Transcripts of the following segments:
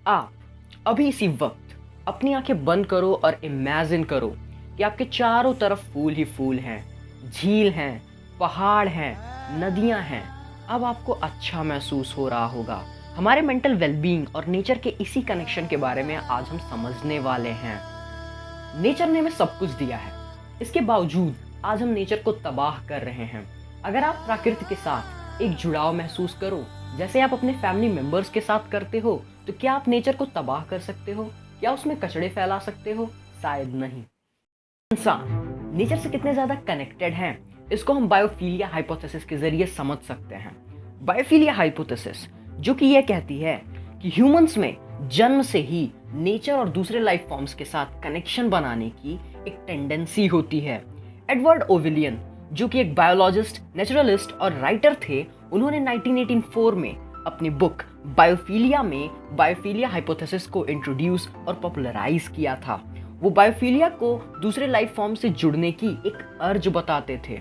आप अभी इसी वक्त अपनी आंखें बंद करो और इमेजिन करो कि आपके चारों तरफ फूल ही फूल हैं, झील हैं, पहाड़ हैं, नदियां हैं। अब आपको अच्छा महसूस हो रहा होगा। हमारे मेंटल वेलबींग और नेचर के इसी कनेक्शन के बारे में आज हम समझने वाले हैं। नेचर ने हमें सब कुछ दिया है, इसके बावजूद आज हम नेचर को तबाह कर रहे हैं। अगर आप प्रकृति के साथ एक जुड़ाव महसूस करो जैसे आप अपने फैमिली मेंबर्स के साथ करते हो, तो क्या आप नेचर को तबाह कर सकते हो? क्या उसमें कचड़े फैला सकते हो? शायद नहीं। इंसान नेचर से कितने ज्यादा कनेक्टेड हैं, इसको हम बायोफिलिया हाइपोथेसिस के जरिए समझ सकते हैं। बायोफिलिया हाइपोथेसिस जो कि यह कहती है कि ह्यूमंस में जन्म से ही नेचर और दूसरे लाइफ फॉर्म्स के साथ कनेक्शन बनाने की एक टेंडेंसी होती है। एडवर्ड ओविलियन जो कि एक बायोलॉजिस्ट, नेचुरलिस्ट और राइटर थे, उन्होंने 1984 में अपनी बुक बायोफिलिया में बायोफिलिया हाइपोथेसिस को इंट्रोड्यूस और पॉपुलराइज किया था। वो बायोफिलिया को दूसरे लाइफ फॉर्म से जुड़ने की एक अर्ज बताते थे।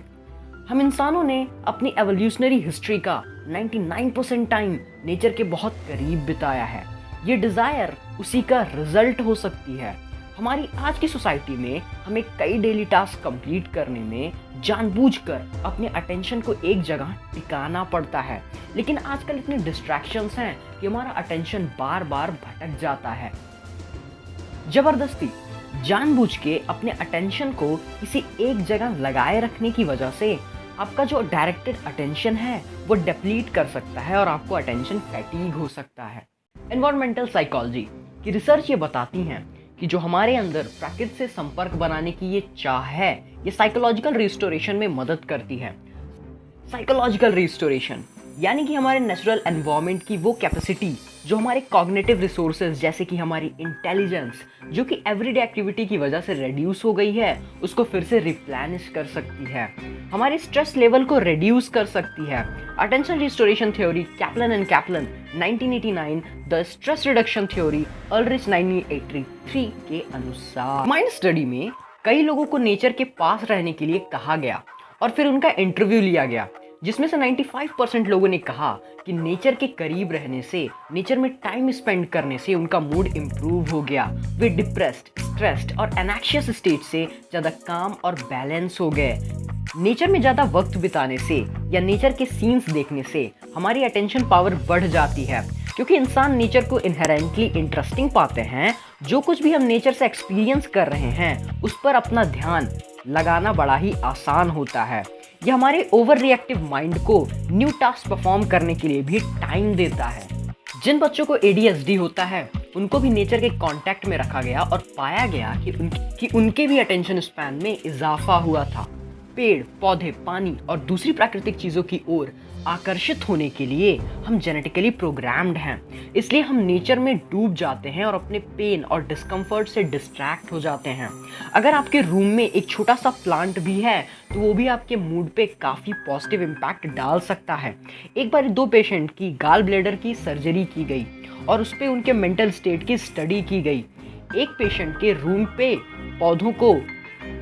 हम इंसानों ने अपनी एवोल्यूशनरी हिस्ट्री का 99% टाइम नेचर के बहुत करीब बिताया है। ये डिजायर उसी का रिजल्ट हो सकती है। हमारी आज की सोसाइटी में हमें कई डेली टास्क कंप्लीट करने में जानबूझकर अपने अटेंशन को एक जगह टिकाना पड़ता है, लेकिन आजकल इतने डिस्ट्रैक्शंस हैं कि हमारा अटेंशन बार बार भटक जाता है। जबरदस्ती जानबूझ के अपने अटेंशन को किसी एक जगह लगाए रखने की वजह से आपका जो डायरेक्टेड अटेंशन है वो डिप्लीट कर सकता है और आपको अटेंशन फैटीग हो सकता है। एनवायरमेंटल साइकोलॉजी की रिसर्च ये बताती हैं कि जो हमारे अंदर प्रकृति से संपर्क बनाने की ये चाह है, ये साइकोलॉजिकल रिस्टोरेशन में मदद करती है। साइकोलॉजिकल रिस्टोरेशन यानी कि हमारे नेचुरल एनवायरनमेंट की वो कैपेसिटी जो हमारे कॉग्निटिव रिसोर्सेज जैसे कि हमारी इंटेलिजेंस जो कि एवरीडे एक्टिविटी की वजह से रिड्यूस हो गई है, उसको फिर से रिप्लेनिश कर सकती है। हमारे स्ट्रेस लेवल को रिड्यूस कर सकती है। Attention restoration theory Kaplan and Kaplan 1989, the stress reduction theory Aldrich 1983 के अनुसार माइंड स्टडी में कई लोगों को नेचर के पास रहने के लिए कहा गया और फिर उनका इंटरव्यू लिया गया, जिसमें से 95% लोगों ने कहा कि नेचर के करीब रहने से, नेचर में टाइम स्पेंड करने से उनका मूड इम्प्रूव हो गया। वे डिप्रेस्ड, स्ट्रेस्ड और एनैक्शियस स्टेट से ज़्यादा काम और बैलेंस हो गए। नेचर में ज़्यादा वक्त बिताने से या नेचर के सीन्स देखने से हमारी अटेंशन पावर बढ़ जाती है, क्योंकि इंसान नेचर को इनहेरेंटली इंटरेस्टिंग पाते हैं। जो कुछ भी हम नेचर से एक्सपीरियंस कर रहे हैं उस पर अपना ध्यान लगाना बड़ा ही आसान होता है। यह हमारे ओवर रिएक्टिव माइंड को न्यू टास्क परफॉर्म करने के लिए भी टाइम देता है। जिन बच्चों को ADHD होता है उनको भी नेचर के कांटेक्ट में रखा गया और पाया गया कि उनके भी अटेंशन स्पैन में इजाफा हुआ था। पेड़, पौधे, पानी और दूसरी प्राकृतिक चीज़ों की ओर आकर्षित होने के लिए हम जेनेटिकली प्रोग्राम्ड हैं, इसलिए हम नेचर में डूब जाते हैं और अपने पेन और डिस्कम्फर्ट से डिस्ट्रैक्ट हो जाते हैं। अगर आपके रूम में एक छोटा सा प्लांट भी है तो वो भी आपके मूड पे काफ़ी पॉजिटिव इम्पैक्ट डाल सकता है। एक बार 2 पेशेंट की गाल ब्लैडर की सर्जरी की गई और उस पर उनके मेंटल स्टेट की स्टडी की गई। एक पेशेंट के रूम पे पौधों को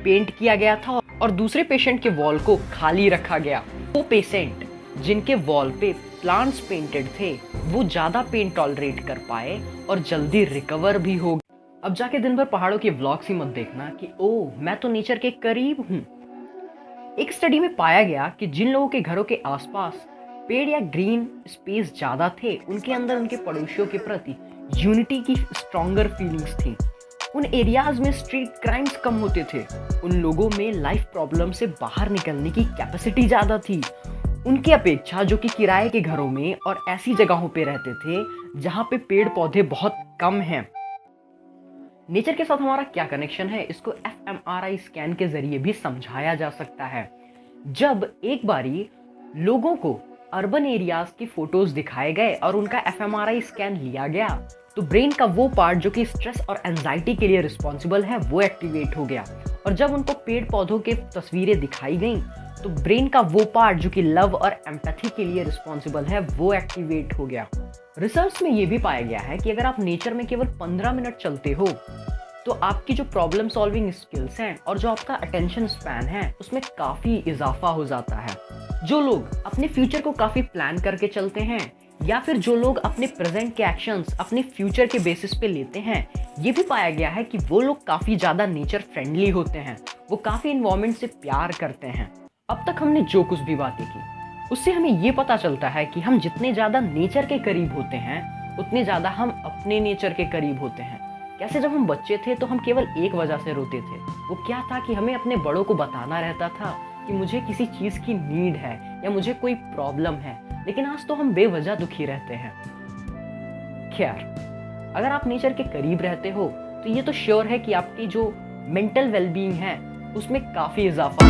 पेंट किया गया था और दूसरे पेशेंट के वॉल को खाली रखा गया। वो पेशेंट जिनके वॉल पे प्लांट्स पेंटेड थे वो ज्यादा पेन टॉलरेट कर पाए और जल्दी रिकवर भी हो गए। अब जाके दिन भर पहाड़ों के व्लॉग्स ही मत देखना कि ओह मैं तो नेचर के करीब हूँ। एक स्टडी में पाया गया कि जिन लोगों के घरों के आसपास पेड़ या ग्रीन स्पेस ज्यादा थे उनके अंदर उनके पड़ोसियों के प्रति यूनिटी की स्ट्रॉन्गर फीलिंग्स थी। उन एरियाज में स्ट्रीट क्राइम्स कम होते थे। उन लोगों में लाइफ प्रॉब्लम से बाहर निकलने की कैपेसिटी ज़्यादा थी उनकी अपेक्षा जो कि किराए के घरों में और ऐसी जगहों पे रहते थे जहाँ पे पेड़ पौधे बहुत कम हैं। नेचर के साथ हमारा क्या कनेक्शन है, इसको fMRI स्कैन के जरिए भी समझाया जा सकता है। जब एक बारी लोगों को अर्बन एरियाज की फोटोज दिखाए गए और उनका fMRI स्कैन लिया गया तो ब्रेन का वो पार्ट जो कि स्ट्रेस और एंजाइटी के लिए रिस्पॉन्सिबल है वो एक्टिवेट हो गया, और जब उनको पेड़ पौधों के तस्वीरें दिखाई गई तो ब्रेन का वो पार्ट जो कि लव और एम्पैथी के लिए रिस्पॉन्सिबल है वो एक्टिवेट हो गया। रिसर्च में ये भी पाया गया है कि अगर आप नेचर में केवल 15 मिनट चलते हो तो आपकी जो प्रॉब्लम सॉल्विंग स्किल्स हैं और जो आपका अटेंशन स्पैन है उसमें काफ़ी इजाफा हो जाता है। जो लोग अपने फ्यूचर को काफ़ी प्लान करके चलते हैं या फिर जो लोग अपने प्रेजेंट के एक्शंस अपने फ्यूचर के बेसिस पे लेते हैं, ये भी पाया गया है कि वो लोग काफ़ी ज़्यादा नेचर फ्रेंडली होते हैं, वो काफ़ी इन्वायरमेंट से प्यार करते हैं। अब तक हमने जो कुछ भी बातें की, उससे हमें ये पता चलता है कि हम जितने ज़्यादा नेचर के करीब होते हैं, उतने ज़्यादा हम अपने नेचर के करीब होते हैं। कैसे जब हम बच्चे थे तो हम केवल एक वजह से रोते थे, वो क्या था कि हमें अपने बड़ों को बताना रहता था कि मुझे किसी चीज़ की नीड है या मुझे कोई प्रॉब्लम है, लेकिन आज तो हम बेवजह दुखी रहते हैं। खैर, अगर आप नेचर के करीब रहते हो तो ये तो श्योर है कि आपकी जो मेंटल वेलबीइंग है उसमें काफ़ी इजाफा